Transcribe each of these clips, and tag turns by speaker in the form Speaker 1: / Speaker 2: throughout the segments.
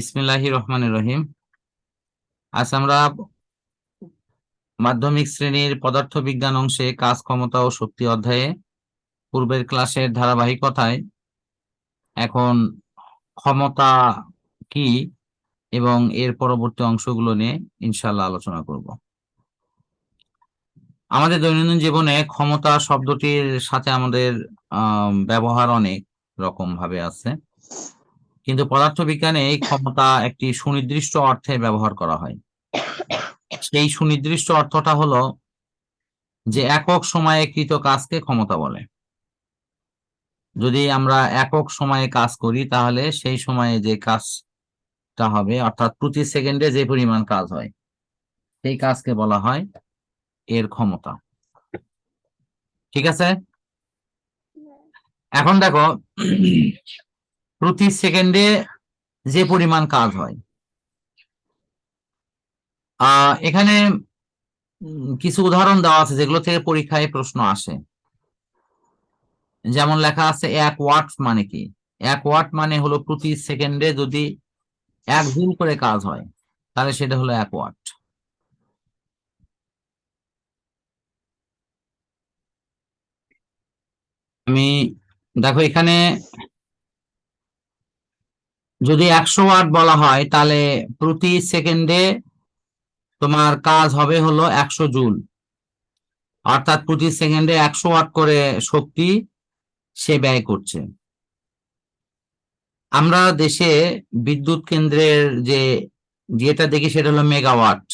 Speaker 1: বিসমিল্লাহির রহমানির রহিম। আজ আমরা মাধ্যমিক শ্রেণীর পদার্থবিজ্ঞান অংশে কাজ, ক্ষমতা ও শক্তি অধ্যায়ে পূর্বের ক্লাসের ধারাবাহিকতায় এখন ক্ষমতা কি এবং এর পরবর্তী অংশগুলো নিয়ে ইনশাআল্লাহ আলোচনা করব। আমাদের দৈনন্দিন জীবনে ক্ষমতা শব্দটির সাথে আমাদের ব্যবহার অনেক রকম ভাবে আছে, কিন্তু পদার্থবিজ্ঞানে এই ক্ষমতা একটি সুনির্দিষ্ট অর্থে ব্যবহার করা হয়। সেই সুনির্দিষ্ট অর্থটা হলো যে একক সময়ে কৃত কাজকে ক্ষমতা বলে। যদি আমরা একক সময়ে কাজ করি তাহলে সেই সময়ে যে কাজটা হবে, অর্থাৎ প্রতি সেকেন্ডে যে পরিমাণ কাজ হয়, সেই কাজকে বলা হয় এর ক্ষমতা। ঠিক আছে? এখন দেখো, প্রতি সেকেন্ডে যে পরিমাণ কাজ হয়, এখানে কিছু উদাহরণ দেওয়া আছে যেগুলো থেকে পরীক্ষায় প্রশ্ন আসে। যেমন লেখা আছে 1 ওয়াট মানে কি? 1 ওয়াট মানে হলো প্রতি সেকেন্ডে যদি 1 জুল করে কাজ হয় তাহলে সেটা হলো 1 ওয়াট। আমি দেখো, এখানে যদি 100 ওয়াট বলা হয় তাহলে প্রতি সেকেন্ডে তোমার কাজ হবে হলো 100 জুল, অর্থাৎ প্রতি সেকেন্ডে 100 ওয়াট করে শক্তি সে ব্যয় করছে। আমরা দেশে বিদ্যুৎ কেন্দ্রের যেটা দেখি সেটা হলো মেগাওয়াট।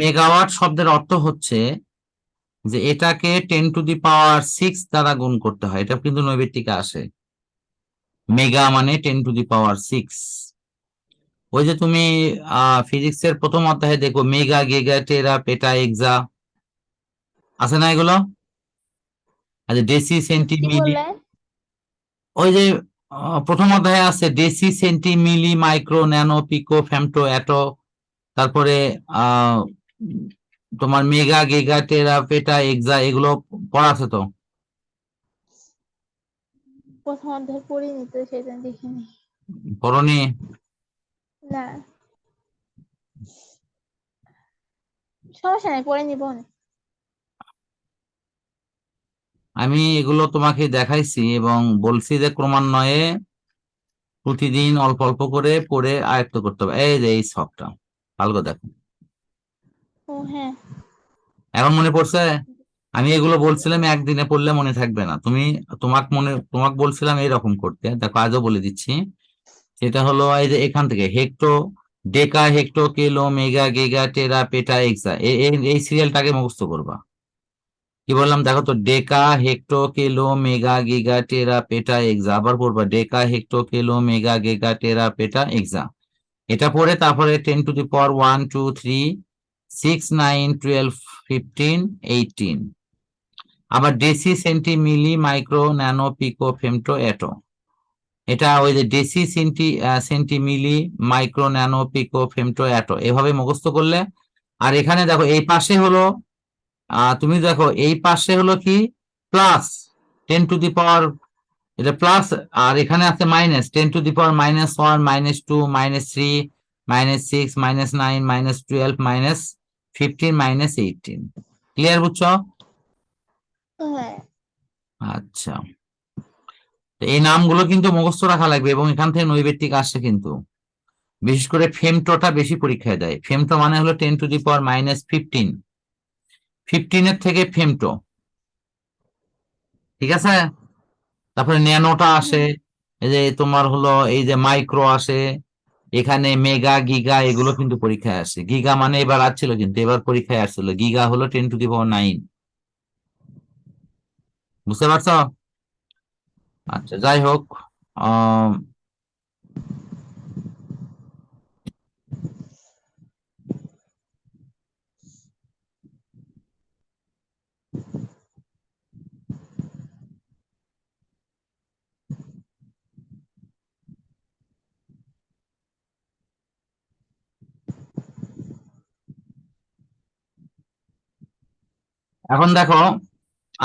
Speaker 1: মেগাওয়াট শব্দের অর্থ হচ্ছে যে এটাকে 10⁻⁶ দ্বারা গুণ করতে হয়। এটা কিন্তু নৈবেত্তিকে আসে। মেগা মানে 10⁻⁶। ওই যে তুমি ফিজিক্সের প্রথম অধ্যায়ে দেখো মেগা, গিগা, টেরা, পেটা, এক্সা আছে না এগুলো? আচ্ছা, ডেসি, সেন্টি, মিলি। ওই যে প্রথম অধ্যায়ে আছে ডেসি, সেন্টি, মিলি, মাইক্রো, ন্যানো, পিকো, ফেমটো, অ্যাটো। তারপরে তোমার মেগা, গিগা, টেরা, পেটা, এক্সা এগুলো পড়া আছে তো?
Speaker 2: প্রথম অধ্যায় পড়িনি তো, সেটা দেখিনি।
Speaker 1: পড়নি?
Speaker 2: না, সমস্যা নাই, পড়ে নিব।
Speaker 1: আমি এগুলো তোমাকে দেখাইছি এবং বলছি যে ক্রমান্বয়ে প্রতিদিন অল্প অল্প করে পড়ে আয়ত্ত করতে হবে। এই যে এই ছকটা ভালো করে দেখো।
Speaker 2: ও হ্যাঁ,
Speaker 1: এখন মনে পড়ছে? আমি এগুলো বলছিলাম একদিনে পড়লে মনে থাকবে না। তোমাকে বলছিলাম এইরকম করতে। দেখো, আজও বলে দিচ্ছি। সেটা হলো এই যে এখান থেকে হেক্টো, ডেকা, হেক্টো, কিলো, মেগা, গিগা, টেরা, পেটা, এক্সা, এই সিরিয়ালটাকে মুখস্থ করবা। কি বললাম দেখো তো, ডেকা, হেক্টো, কিলো, মেগা, গিগা, টেরা, পেটা, এক্সা। আবার পড়বা ডেকা, হেক্টো, কিলো, মেগা, গিগা, টেরা, পেটা, এক্সা। এটা পড়ে তারপরে 10⁻1 2 3 6 9 12 15 18। আবার ডেসি, সেন্টি, মিলি, মাইক্রো, ন্যানো, পিকো, ফেমটো, অ্যাটো। এটা ওই যে ডেসি, সেন্টি, মিলি, মাইক্রো, ন্যানো, পিকো, ফেমটো, অ্যাটো এভাবে মুখস্থ করলে। আর এখানে দেখো এই পাশে হলো তুমি দেখো এই পাশে হলো কি প্লাস 10⁻, এটা প্লাস, আর এখানে আছে মাইনাস 10⁻⁻1 -2 -3 -6 -9 -12 -15 -18। ক্লিয়ার? বুঝছো?
Speaker 2: হ্যাঁ।
Speaker 1: আচ্ছা, এই নামগুলো কিন্তু মুখস্থ রাখা লাগবে এবং এখান থেকে নৈবেত্তিক আসছে কিন্তু। বিশেষ করে ফেমটোটা বেশি পরীক্ষায় দেয়। ফেমটো মানে হলো 10⁻⁻15। 15 থেকে ফেমটো। ঠিক আছে? তারপরে ন্যানোটা আসে, এই যে তোমার হলো এই যে মাইক্রো আসে, এখানে মেগা, গিগা এগুলো কিন্তু পরীক্ষায় আসে। গিগা মানে এবার আসছিল, কিন্তু এবার পরীক্ষায় আসছিল। গিগা হলো 10⁻9। বুঝতে পারছো? আচ্ছা, যাই হোক, আহ এখন দেখো,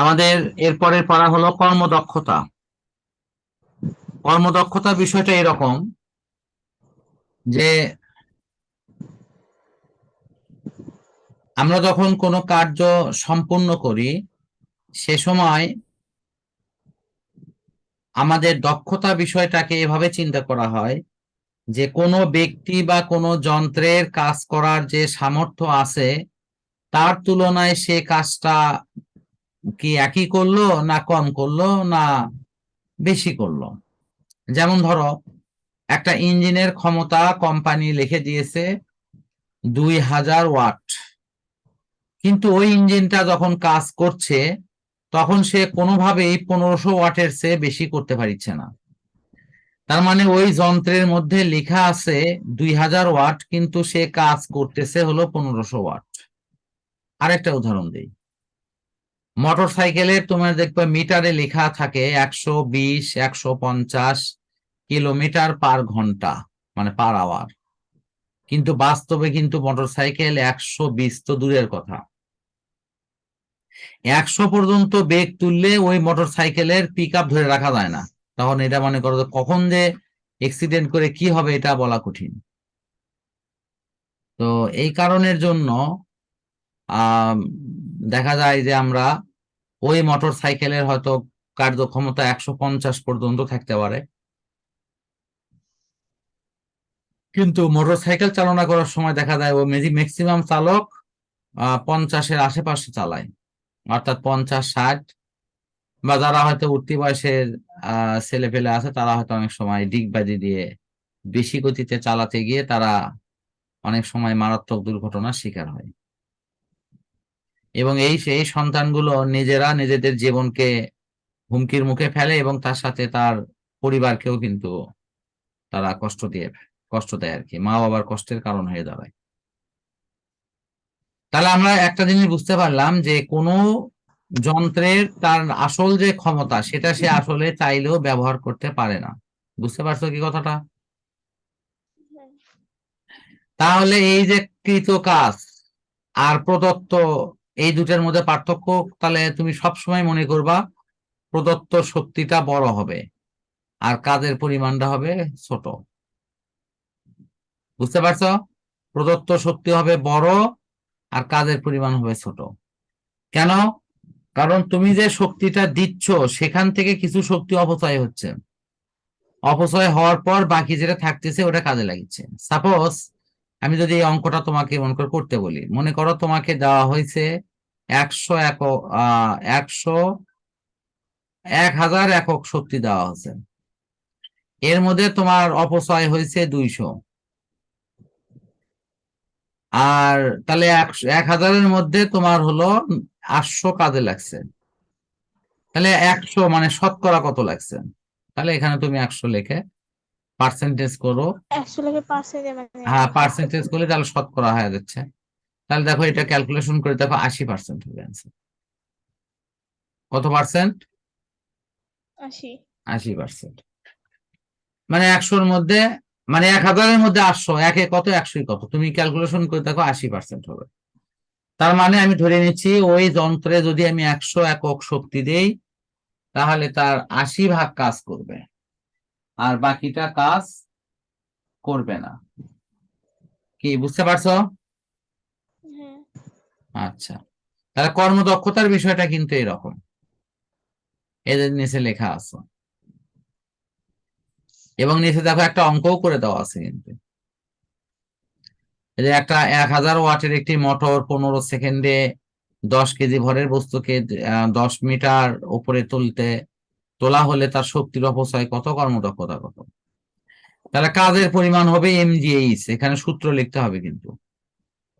Speaker 1: আমাদের এরপরের পড়া হলো কর্মদক্ষতা। কর্মদক্ষতা বিষয়টা এরকম যে আমরা যখন কোনো কার্য সম্পূর্ণ করি সে সময় আমাদের দক্ষতা বিষয়টাকে এভাবে চিন্তা করা হয় যে কোনো ব্যক্তি বা কোনো যন্ত্রের কাজ করার যে সামর্থ্য আছে তার তুলনায় সে কাজটা কি একই করলো না কম করলো না বেশি করলো। যেমন ধরো একটা ইঞ্জিনের ক্ষমতা কোম্পানি লিখে দিয়েছে 2000 ওয়াট, কিন্তু ওই ইঞ্জিনটা যখন কাজ করছে তখন সে কোনোভাবেই 1500 ওয়াটের চেয়ে বেশি করতে পারছে না। তার মানে ওই যন্ত্রের মধ্যে লেখা আছে 2000 ওয়াট, কিন্তু সে কাজ করতেছে হলো 1500 ওয়াট। আরেকটা উদাহরণ দিই, মোটর সাইকেলের তোমার দেখবে মিটারে লেখা থাকে 120 150 কিলোমিটার পার ঘন্টা, মানে পার আওয়ার, কিন্তু বাস্তবে কিন্তু মোটর সাইকেল 120 তো দূরের কথা, 100 পর্যন্ত বেগ তুললে ওই মোটর সাইকেলের পিক আপ ধরে রাখা যায় না। তখন এটা মনে করো কখন যে অ্যাক্সিডেন্ট করে কি হবে এটা বলা কঠিন। তো এই কারণের জন্য দেখা যায় যে আমরা ওই মোটর সাইকেলের হয়তো কার্যক্ষমতা 150 পর্যন্ত থাকতে পারে, কিন্তু মোটর সাইকেল চালনা করার সময় দেখা যায় ও ম্যাক্সিমাম চালক 50-এর আশেপাশে চালায়, অর্থাৎ 50-60, বা যারা হয়তো উঠতি বয়সের ছেলে পেলে আছে তারা হয়তো অনেক সময় ডিগবাজি দিয়ে বেশি গতিতে চালাতে গিয়ে তারা অনেক সময় মারাত্মক দুর্ঘটনার শিকার হয়, এবং সেই সন্তানগুলো নিজেরা নিজেদের জীবনকে হুমকির মুখে ফেলে এবং তার সাথে তার পরিবারকেও কিন্তু তারা কষ্ট দেয় আর কি, মা বাবার কষ্টের কারণ হয়ে দাঁড়ায়। তাহলে আমরা একটা জিনিস বুঝতে পারলাম যে কোনো যন্ত্রের তার আসল যে ক্ষমতা সেটা সে আসলে চাইলেও ব্যবহার করতে পারে না। বুঝতে পারছো কি কথাটা?
Speaker 2: হ্যাঁ।
Speaker 1: তাহলে এই যে কৃত কাজ আর প্রদত্ত, এই দুটার মধ্যে পার্থক্য তাহলে তুমি সবসময় মনে করবা প্রদত্ত শক্তিটা বড় হবে আর কাজের পরিমাণটা হবে ছোট। বুঝতে পারছো? প্রদত্ত শক্তি হবে বড় আর কাজের পরিমাণ হবে ছোট। কেন? কারণ তুমি যে শক্তিটা দিচ্ছ সেখান থেকে কিছু শক্তি অপচয় হচ্ছে, অপচয় হওয়ার পর বাকি যেটা থাকতেছে ওটা কাজে লাগছে। সাপোজ আমি যদি এই অঙ্কটা তোমাকে মনে করে করতে বলি, মনে করো তোমাকে দেওয়া হয়েছে 1000 একক শক্তি দেওয়া হয়েছে, এর মধ্যে তোমার অপচয় হয়েছে 200, আর তাহলে 1000-এর মধ্যে তোমার হলো 800 কাজে লাগছে, তাহলে 100 মানে শতকরা কত লাগছে? তাহলে এখানে তুমি 100 লিখে পার্সেন্টেজ করো।
Speaker 2: 100 লাগে পার্সেন্টে মানে
Speaker 1: হ্যাঁ, পার্সেন্টেজ করলে তাহলে শতকরা হয়ে যাচ্ছে। তাহলে দেখো এটা ক্যালকুলেশন করে দেখো 80% হবে অ্যান্সার। কত পার্সেন্ট?
Speaker 2: 80।
Speaker 1: 80%। মানে 100-র মধ্যে, মানে 1000-এর মধ্যে 800, একে কত 100 কত, তুমি ক্যালকুলেশন করে দেখো 80% হবে। তার মানে আমি ধরে নিচ্ছি ওই যন্ত্রে যদি আমি 100 একক শক্তি দেই তাহলে তার 80 ভাগ কাজ করবে আর বাকিটা কাজ করবে না। কি বুঝতে পারছো?
Speaker 2: হ্যাঁ।
Speaker 1: আচ্ছা, তাহলে কর্মদক্ষতার বিষয়টা কিন্তু এরকম, এদের নিচে লেখা আছে, এবং নিচে দেখো একটা অঙ্কও করে দেওয়া আছে কিন্তু, এই যে একটা 1000 ওয়াটের একটি মোটর 15 সেকেন্ডে 10 কেজি ভরের বস্তুকে 10 মিটার উপরে তোলা হলে তার শক্তির অপচয় কত, কর্মদক্ষতা কত। তাহলে কাজের পরিমাণ হবে mgh, এখানে সূত্র লিখতে হবে কিন্তু,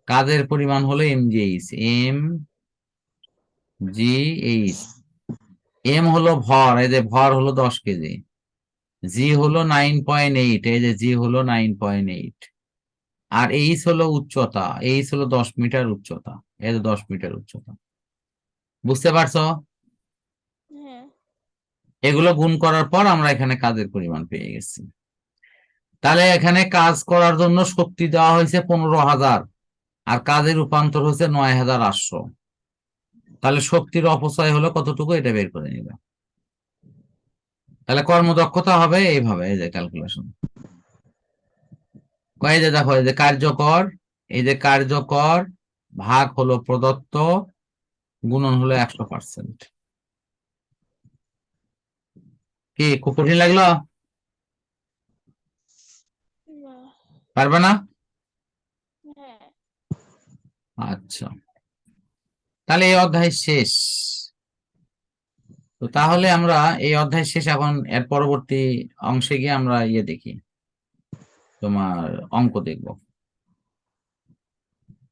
Speaker 1: কাজের পরিমাণ হলো mgh, mgh, m হলো ভর, এই যে ভর হলো 10 কেজি, জি হলো 9.8, এই যে জি হলো 9.8, আর এইচ হলো উচ্চতা, এইচ হলো 10 মিটার উচ্চতা, এই যে 10 মিটার উচ্চতা। বুঝতে পারছো?
Speaker 2: হ্যাঁ।
Speaker 1: এগুলো গুণ করার পর আমরা এখানে কাজের পরিমাণ পেয়ে গেছি। তাহলে এখানে কাজ করার জন্য শক্তি দেওয়া হয়েছে 15,000 আর কাজের রূপান্তর হয়েছে 9,800, তাহলে শক্তির অপচয় হলো কতটুকু এটা বের করে নিবে। তাহলে কর্মদক্ষতা হবে এইভাবে, এই যে ক্যালকুলেশন। এই যে দেখো, এই যে কার্যকর, এই যে কার্যকর ভাগ হলো প্রদত্ত গুণন হলো 100%। কি খুব কঠিন লাগলো?
Speaker 2: না।
Speaker 1: পারবে না?
Speaker 2: হ্যাঁ।
Speaker 1: আচ্ছা, তাহলে এই অধ্যায় শেষ। তো তাহলে আমরা এই অধ্যায় শেষ, এখন এর পরবর্তী অংশে গিয়ে আমরা দেখি, তোমার অঙ্ক দেখবো।